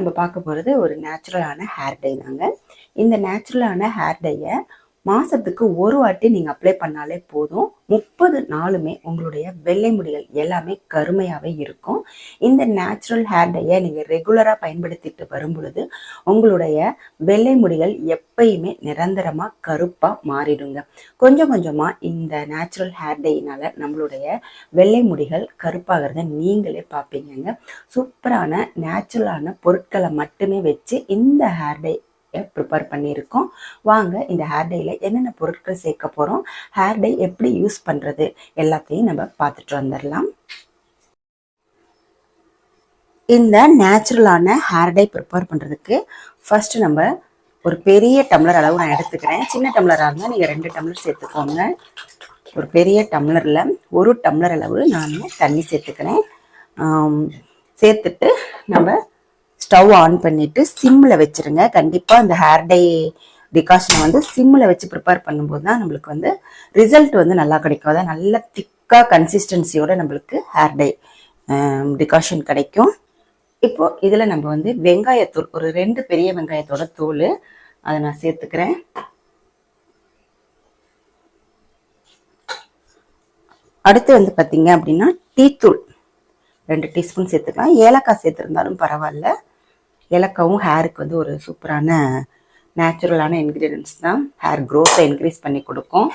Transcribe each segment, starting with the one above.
நம்ம பார்க்க போகிறது ஒரு நேச்சுரலான ஹேர் டை தாங்க. இந்த நேச்சுரலான ஹேர் டையை மாதத்துக்கு ஒரு வாட்டி நீங்கள் அப்ளை பண்ணாலே போதும். 30 நாளுமே உங்களுடைய வெள்ளை முடிகள் எல்லாமே கருமையாகவே இருக்கும். இந்த நேச்சுரல் ஹேர் டையை நீங்கள் ரெகுலராக பயன்படுத்திட்டு வரும் பொழுது உங்களுடைய வெள்ளை முடிகள் எப்பயுமே நிரந்தரமாக கருப்பாக மாறிடுங்க. கொஞ்சம் கொஞ்சமாக இந்த நேச்சுரல் ஹேர் டையினால் நம்மளுடைய வெள்ளை முடிகள் கருப்பாகிறத நீங்களே பார்ப்பீங்க. சூப்பரான நேச்சுரலான பொருட்களை மட்டுமே வச்சு இந்த ஹேர் டை ப்ரிப்பேர் பண்ணியிருக்கோம். வாங்க இந்த ஹேர் டையில் என்னென்ன பொருட்கள் சேர்க்க போகிறோம், ஹேர் டை எப்படி யூஸ் பண்ணுறது எல்லாத்தையும் நம்ம பார்த்துட்டு வந்துடலாம். இந்த நேச்சுரலான ஹேர் டை ப்ரிப்பேர் பண்ணுறதுக்கு ஃபர்ஸ்ட் நம்ம ஒரு பெரிய டம்ளர் அளவு நான் எடுத்துக்கிறேன். சின்ன டம்ளராக இருந்தால் நீங்கள் 2 டம்ளர் சேர்த்துக்கோங்க. ஒரு பெரிய டம்ளரில் 1 டம்ளர் அளவு நான் தண்ணி சேர்த்துக்கிறேன். சேர்த்துட்டு நம்ம ஸ்டவ் ஆன் பண்ணிவிட்டு சிம்மில் வச்சுருங்க. கண்டிப்பாக அந்த ஹேர் டை டிகாஷனை வந்து சிம்மில் வச்சு ப்ரிப்பேர் பண்ணும்போது தான் நம்மளுக்கு வந்து ரிசல்ட் வந்து நல்லா கிடைக்கும். அதான் நல்ல திக்காக கன்சிஸ்டன்சியோட நம்மளுக்கு ஹேர் டை டிகாஷன் கிடைக்கும். இப்போது இதில் நம்ம வந்து வெங்காயத்தூள், ஒரு 2 பெரிய வெங்காயத்தோட தூள் அதை நான் சேர்த்துக்கிறேன். அடுத்து வந்து பார்த்தீங்க அப்படின்னா டீத்தூள் 2 டீஸ்பூன் சேர்த்துக்கலாம். ஏலக்காய் சேர்த்துருந்தாலும் பரவாயில்ல. ஏலக்காவும் ஹேருக்கு வந்து ஒரு சூப்பரான நேச்சுரலான இன்க்ரீடியன்ஸ் தான். ஹேர் க்ரோத்தை இன்க்ரீஸ் பண்ணி கொடுக்கும்.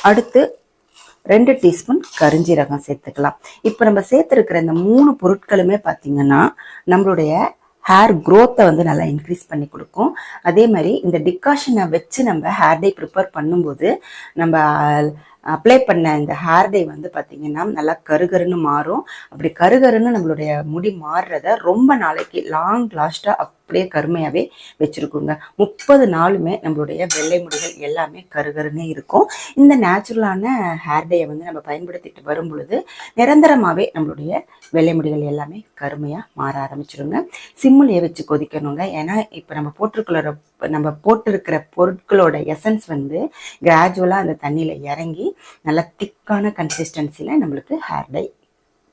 அடுத்து 2 டீஸ்பூன் கரிஞ்சீரகம் சேர்த்துக்கலாம். இப்போ நம்ம சேர்த்துருக்கிற இந்த 3 பொருட்களுமே பார்த்தீங்கன்னா நம்மளுடைய ஹேர் க்ரோத்தை வந்து நல்லா இன்க்ரீஸ் பண்ணி கொடுக்கும். அதே மாதிரி இந்த டிகாஷனை வச்சு நம்ம ஹேர் டை ப்ரிப்பேர் பண்ணும்போது நம்ம அப்ளை பண்ண இந்த ஹேர் டை வந்து பார்த்திங்கன்னா நல்லா கருகருன்னு மாறும். அப்படி கருகருன்னு நம்மளுடைய முடி மாறுறத ரொம்ப நாளைக்கு லாங் லாஸ்ட்டாக அப்படியே கருமையாகவே வச்சுருக்குங்க. 30 நாளுமே நம்மளுடைய வெள்ளை முடிகள் எல்லாமே கருகருன்னே இருக்கும். இந்த நேச்சுரலான ஹேர் டையை வந்து நம்ம பயன்படுத்திட்டு வரும் பொழுது நிரந்தரமாகவே நம்மளுடைய வெள்ளை முடிகள் எல்லாமே கருமையாக மாற ஆரம்பிச்சிருங்க. சிம்மிலேயே வச்சு கொதிக்கணுங்க. ஏன்னா இப்போ நம்ம போட்டிருக்கிற பொருட்களோட எசன்ஸ் வந்து கிராஜுவலாக அந்த தண்ணியில் இறங்கி நல்லா திக்கான கன்சிஸ்டன்சியில் நம்மளுக்கு ஹேர் டை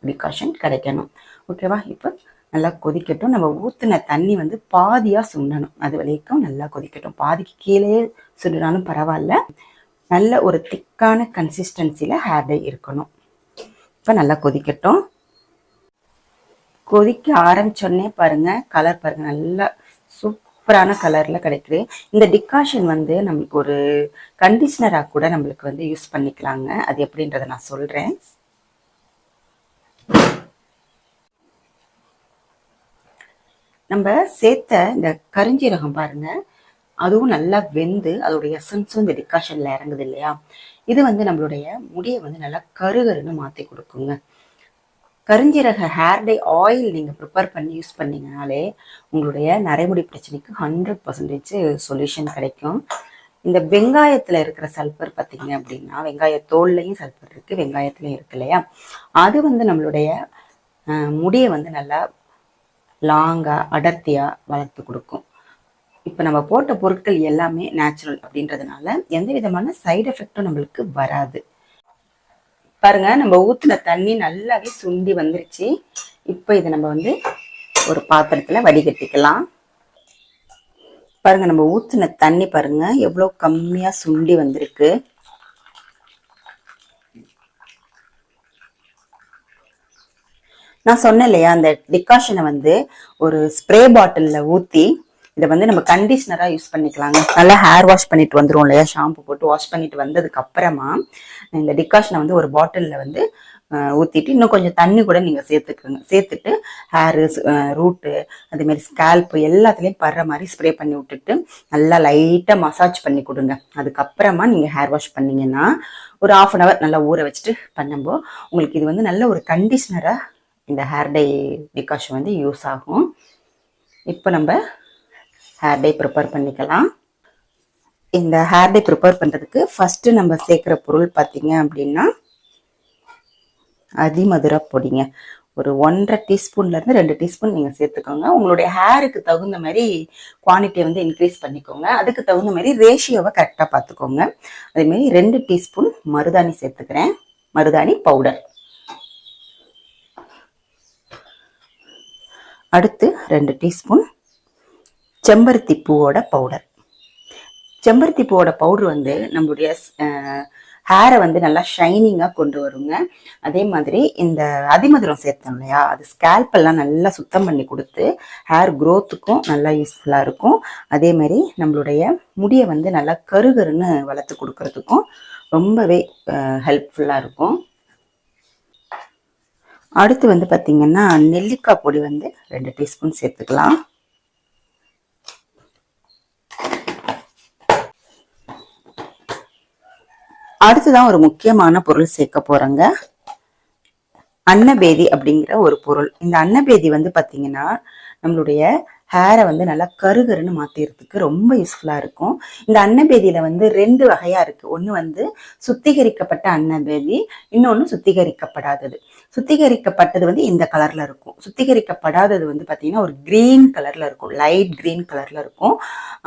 டிகாஷன் கிடைக்கணும். ஓகேவா? இப்போ நல்லா கொதிக்கட்டும். நம்ம ஊற்றின தண்ணி வந்து பாதியாக சுண்டணும். அது வரைக்கும் நல்லா கொதிக்கட்டும். பாதிக்கு கீழே சுண்டினாலும் பரவாயில்ல. நல்ல ஒரு திக்கான கன்சிஸ்டன்சியில் ஹேர் டை இருக்கணும். இப்போ நல்லா கொதிக்கட்டும். கொதிக்க ஆரம்பிச்சோடனே பாருங்கள், கலர் பாருங்கள், நல்லா சூப்பரான கலரில் கிடைக்குது. இந்த டிகாஷன் வந்து நம்மளுக்கு ஒரு கண்டிஷ்னராக கூட நம்மளுக்கு வந்து யூஸ் பண்ணிக்கலாங்க. அது எப்படின்றத நான் சொல்கிறேன். நம்ம சேர்த்த இந்த கரிஞ்சீரகம் பாருங்க, அதுவும் நல்லா வெந்து அதோடைய எசன்ஸும் இந்த டிகாஷன்ல இறங்குது இல்லையா? இது வந்து நம்மளுடைய முடியை வந்து நல்லா கருகருன்னு மாற்றி கொடுக்குங்க. கரிஞ்சீரக ஹேர் டை ஆயில் நீங்கள் ப்ரிப்பேர் பண்ணி யூஸ் பண்ணிங்கனாலே உங்களுடைய நரைமுடி பிரச்சனைக்கு 100% சொல்யூஷன் கிடைக்கும். இந்த வெங்காயத்தில் இருக்கிற சல்ஃபர் பார்த்தீங்க அப்படின்னா, வெங்காய தோல்லையும் சல்ஃபர் இருக்குது, வெங்காயத்துலையும் இருக்கு இல்லையா? அது வந்து நம்மளுடைய முடியை வந்து நல்லா லாங்காக அடர்த்தியாக வளர்த்து கொடுக்கும். இப்போ நம்ம போட்ட பொருட்கள் எல்லாமே நேச்சுரல் அப்படின்றதுனால எந்த விதமான சைடு எஃபெக்டும் நம்மளுக்கு வராது. பாருங்க, நம்ம ஊற்றின தண்ணி நல்லாவே சுண்டி வந்துருச்சு. இப்போ இதை நம்ம வந்து ஒரு பாத்திரத்தில் வடிகட்டிக்கலாம். பாருங்க, நம்ம ஊற்றின தண்ணி பாருங்க எவ்வளோ கம்மியாக சுண்டி வந்திருக்கு. நான் சொன்னேன் இல்லையா, அந்த டிகாஷனை வந்து ஒரு ஸ்ப்ரே பாட்டிலில் ஊற்றி இதை வந்து நம்ம கண்டிஷ்னராக யூஸ் பண்ணிக்கலாங்க. நல்லா ஹேர் வாஷ் பண்ணிட்டு வந்துடும் இல்லையா, ஷாம்பு போட்டு வாஷ் பண்ணிட்டு வந்ததுக்கு அப்புறமா இந்த டிகாஷனை வந்து ஒரு பாட்டிலில் வந்து ஊற்றிட்டு இன்னும் கொஞ்சம் தண்ணி கூட நீங்கள் சேர்த்துக்கோங்க. சேர்த்துட்டு ஹேரு, ரூட்டு, அதேமாரி ஸ்கேல்ப்பு எல்லாத்துலேயும் படுற மாதிரி ஸ்ப்ரே பண்ணி விட்டுட்டு நல்லா லைட்டாக மசாஜ் பண்ணி கொடுங்க. அதுக்கப்புறமா நீங்கள் ஹேர் வாஷ் பண்ணிங்கன்னா ஒரு 1/2 hour நல்லா ஊற வச்சுட்டு பண்ணும்போது உங்களுக்கு இது வந்து நல்ல ஒரு கண்டிஷ்னராக இந்த ஹேர் டை டிகாஷன் வந்து யூஸ் ஆகும். இப்போ நம்ம ஹேர் டை ப்ரிப்பேர் பண்ணிக்கலாம். இந்த ஹேர் டை ப்ரிப்பேர் பண்ணுறதுக்கு ஃபஸ்ட்டு நம்ம சேர்க்குற பொருள் பார்த்தீங்க அப்படின்னா அதிமதுர பொடிங்க. ஒரு 1.5 டீஸ்பூன்லேருந்து 2 டீஸ்பூன் நீங்கள் சேர்த்துக்கோங்க. உங்களுடைய ஹேருக்கு தகுந்த மாதிரி குவான்டிட்டியை வந்து இன்க்ரீஸ் பண்ணிக்கோங்க. அதுக்கு தகுந்த மாதிரி ரேஷியோவை கரெக்டாக பார்த்துக்கோங்க. அதேமாரி 2 டீஸ்பூன் மருதாணி சேர்த்துக்கிறேன், மருதாணி பவுடர். அடுத்து 2 டீஸ்பூன் செம்பருத்தி பூவோட பவுடர். செம்பருத்தி பூவோட பவுடர் வந்து நம்மளுடைய ஹேரை வந்து நல்லா ஷைனிங்காக கொண்டு வருங்க. அதே மாதிரி இந்த அதிமதுரம் சேர்த்தோம் இல்லையா, அது ஸ்கேல்பெல்லாம் நல்லா சுத்தம் பண்ணி கொடுத்து ஹேர் க்ரோத்துக்கும் நல்லா யூஸ்ஃபுல்லாக இருக்கும். அதே மாதிரி நம்மளுடைய முடியை வந்து நல்லா கருகருன்னு வளர்த்து கொடுக்கறதுக்கும் ரொம்பவே ஹெல்ப்ஃபுல்லாக இருக்கும். அடுத்து வந்து பார்த்திங்கன்னா நெல்லிக்காய் பொடி வந்து 2 டீஸ்பூன் சேர்த்துக்கலாம். அடுத்துதான் ஒரு முக்கியமான பொருள் சேர்க்க போறேங்க, அன்னபேதி அப்படிங்கிற ஒரு பொருள். இந்த அன்னபேதி வந்து பார்த்தீங்கன்னா நம்மளுடைய ஹேரை வந்து நல்லா கருகருன்னு மாத்திரத்துக்கு ரொம்ப யூஸ்ஃபுல்லா இருக்கும். இந்த அன்னபேதியில வந்து 2 வகையா இருக்கு. ஒன்று வந்து சுத்திகரிக்கப்பட்ட அன்னபேதி, இன்னொன்று சுத்திகரிக்கப்படாதது. சுத்திகரிக்கப்பட்டது வந்து இந்த கலர்ல இருக்கும். சுத்திகரிக்கப்படாதது வந்து பார்த்தீங்கன்னா ஒரு கிரீன் கலர்ல இருக்கும், லைட் கிரீன் கலர்ல இருக்கும்.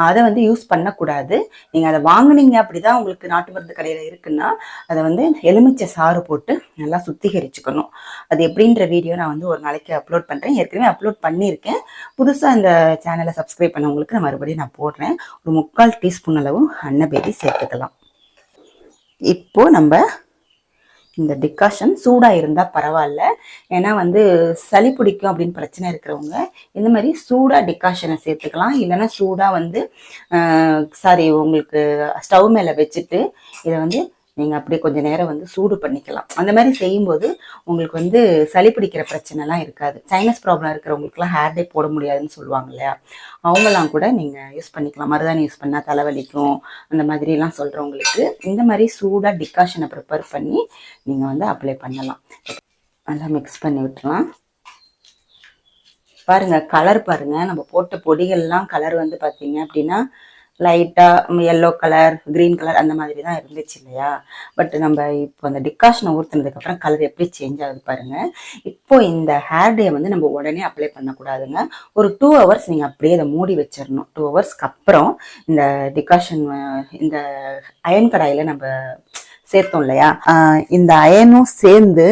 அதை வந்து யூஸ் பண்ணக்கூடாது. நீங்க அதை வாங்கினீங்க அப்படிதான் உங்களுக்கு நாட்டு மருந்து கடையில இருக்குன்னா அதை வந்து எலுமிச்சை சாறு போட்டு நல்லா சுத்திகரிச்சுக்கணும். அது எப்படின்ற வீடியோ நான் வந்து ஒரு நாளைக்கு அப்லோட் பண்றேன். ஏற்கனவே அப்லோட் பண்ணியிருக்கேன். புதுசா இந்த சேனலை சப்ஸ்கிரைப் பண்ணவங்களுக்கு நான் மறுபடியும் நான் போடுறேன். ஒரு 3/4 டீஸ்பூன் அளவு அன்னபேதி சேர்த்துக்கலாம். இப்போ நம்ம இந்த டிகாஷன் சூடா இருந்தா பரவாயில்ல, ஏன்னா வந்து சளி பிடிக்கும் அப்படின்னு பிரச்சனை இருக்கிறவங்க இந்த மாதிரி சூடா டிகாஷனை சேர்த்துக்கலாம். இல்லைன்னா சூடா வந்து உங்களுக்கு ஸ்டவ் மேல வச்சுட்டு இதை வந்து நீங்கள் அப்படியே கொஞ்சம் நேரம் வந்து சூடு பண்ணிக்கலாம். அந்த மாதிரி செய்யும்போது உங்களுக்கு வந்து சளி பிடிக்கிற பிரச்சனைலாம் இருக்காது. சைனஸ் ப்ராப்ளம் இருக்கிறவங்களுக்குலாம் ஹேர் டே போட முடியாதுன்னு சொல்லுவாங்க இல்லையா, அவங்களாம் கூட நீங்கள் யூஸ் பண்ணிக்கலாம். மருதாணி யூஸ் பண்ணால் தலைவலிக்கும் அந்த மாதிரிலாம் சொல்கிறவங்களுக்கு இந்த மாதிரி சூடாக டிகாஷனை ப்ரிப்பேர் பண்ணி நீங்கள் வந்து அப்ளை பண்ணலாம். நல்லா மிக்ஸ் பண்ணி விட்டுலாம். பாருங்கள் கலர் பாருங்கள், நம்ம போட்ட பொடிகள்லாம் கலர் வந்து பார்த்தீங்க அப்படின்னா லைட்டாக எல்லோ கலர், க்ரீன் கலர் அந்த மாதிரி தான் இருந்துச்சு இல்லையா. பட் நம்ம இப்போ அந்த டிகாஷனை ஊற்றுனதுக்கப்புறம் கலர் எப்படி சேஞ்ச் ஆகுது பாருங்கள். இப்போ இந்த ஹேர் டே வந்து நம்ம உடனே அப்ளை பண்ணக்கூடாதுங்க. ஒரு 2 ஹவர்ஸ் நீங்கள் அப்படியே அதை மூடி வச்சிடணும். 2 ஹவர்ஸ்க்கு அப்புறம் இந்த டிகாஷன் இந்த அயன் கடாயில் நம்ம சேர்த்தோம் இல்லையா, இந்த அயனும் சேர்ந்து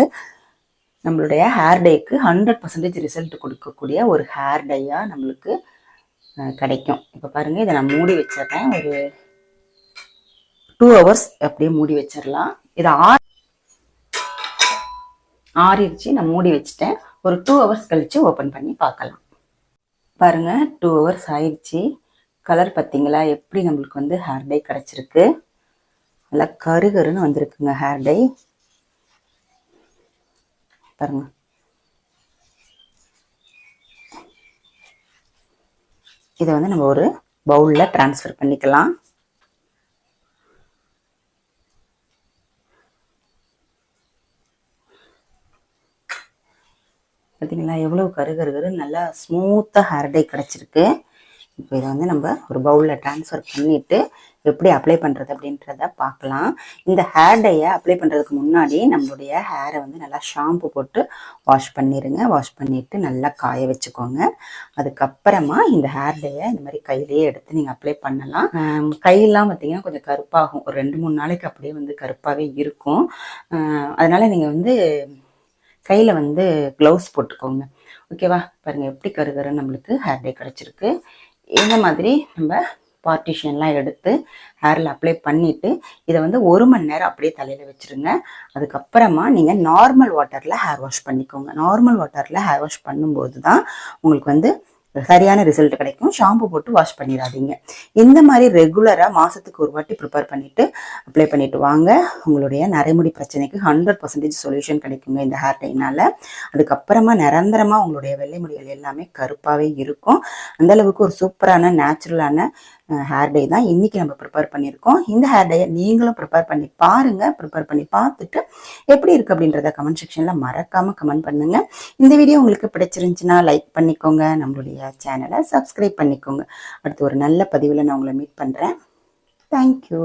நம்மளுடைய ஹேர் டேக்கு 100% ரிசல்ட் கொடுக்கக்கூடிய ஒரு ஹேர் டேயாக நம்மளுக்கு கிடைக்கும். இப்போ பாருங்க, இதை நான் மூடி வச்சிடறேன். ஒரு 2 ஹவர்ஸ் அப்படியே மூடி வச்சிடலாம். இதை ஆறிடுச்சு, நான் மூடி வச்சுட்டேன். ஒரு 2 ஹவர்ஸ் கழிச்சு ஓப்பன் பண்ணி பார்க்கலாம். பாருங்க 2 ஹவர்ஸ் ஆயிடுச்சு. கலர் பார்த்தீங்களா எப்படி நம்மளுக்கு வந்து ஹேர் டை கிடைச்சிருக்கு. நல்லா கருகருன்னு வந்திருக்குங்க ஹேர் டை. பாருங்க, இதை வந்து நம்ம ஒரு பவுலில் ட்ரான்ஸ்ஃபர் பண்ணிக்கலாம். பார்த்தீங்களா எவ்வளோ கருகருகரு நல்லா ஸ்மூத்தாக ஹேர் டை கிடச்சிருக்கு. இப்போ இதை வந்து நம்ம ஒரு பவுலில் ட்ரான்ஸ்ஃபர் பண்ணிவிட்டு எப்படி அப்ளை பண்ணுறது அப்படின்றத பார்க்கலாம். இந்த ஹேர் டையை அப்ளை பண்ணுறதுக்கு முன்னாடி நம்மளுடைய ஹேரை வந்து நல்லா ஷாம்பு போட்டு வாஷ் பண்ணிடுங்க. வாஷ் பண்ணிவிட்டு நல்லா காய வச்சுக்கோங்க. அதுக்கப்புறமா இந்த ஹேர் டையை இந்த மாதிரி கையிலேயே எடுத்து நீங்கள் அப்ளை பண்ணலாம். கையெல்லாம் பார்த்தீங்கன்னா கொஞ்சம் கருப்பாகும். ஒரு 2-3 நாளைக்கு அப்படியே வந்து கருப்பாகவே இருக்கும். அதனால் நீங்கள் வந்து கையில் வந்து க்ளவுஸ் போட்டுக்கோங்க. ஓகேவா? பாருங்கள் எப்படி கருகருன்னு நம்மளுக்கு ஹேர் டை கிடச்சிருக்கு. இந்த மாதிரி நம்ம பார்ட்டிஷன்லாம் எடுத்து ஹேரில் அப்ளை பண்ணிவிட்டு இதை வந்து 1 மணி நேரம் அப்படியே தலையில் வச்சுருங்க. அதுக்கப்புறமா நீங்கள் நார்மல் வாட்டரில் ஹேர் வாஷ் பண்ணிக்கோங்க. நார்மல் வாட்டரில் ஹேர் வாஷ் பண்ணும்போது தான் உங்களுக்கு வந்து சரியான ரிசல்ட் கிடைக்கும். ஷாம்பு போட்டு வாஷ் பண்ணிடாதீங்க. இந்த மாதிரி ரெகுலராக மாதத்துக்கு ஒரு வாட்டி ப்ரிப்பேர் பண்ணிவிட்டு அப்ளை பண்ணிவிட்டு வாங்க. உங்களுடைய நரைமுடி பிரச்சனைக்கு 100% சொல்யூஷன் கிடைக்குங்க இந்த ஹேர் டைனால். அதுக்கப்புறமா நிரந்தரமாக உங்களுடைய வெள்ளை முடிகள் எல்லாமே கருப்பாகவே இருக்கும். அந்தளவுக்கு ஒரு சூப்பரான நேச்சுரலான ஹேர் டை தான் இன்றைக்கி நம்ம ப்ரிப்பேர் பண்ணியிருக்கோம். இந்த ஹேர் டையை நீங்களும் ப்ரிப்பேர் பண்ணி பாருங்கள். ப்ரிப்பேர் பண்ணி பார்த்துட்டு எப்படி இருக்குது அப்படின்றத கமெண்ட் செக்ஷனில் மறக்காமல் கமெண்ட் பண்ணுங்கள். இந்த வீடியோ உங்களுக்கு பிடிச்சிருந்துச்சுன்னா லைக் பண்ணிக்கோங்க. நம்மளுடைய சேனலை சப்ஸ்கிரைப் பண்ணிக்கோங்க. அடுத்து ஒரு நல்ல பதிவில் நான் உங்களை மீட் பண்ணுறேன். தேங்க்யூ.